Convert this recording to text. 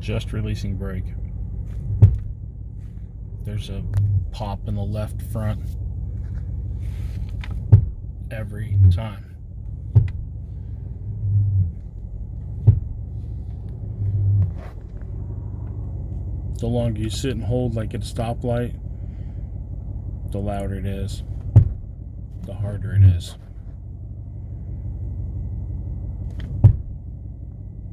just releasing brake. There's a pop in the left front every time. The longer you sit and hold like at a stoplight, the louder it is, the harder it is.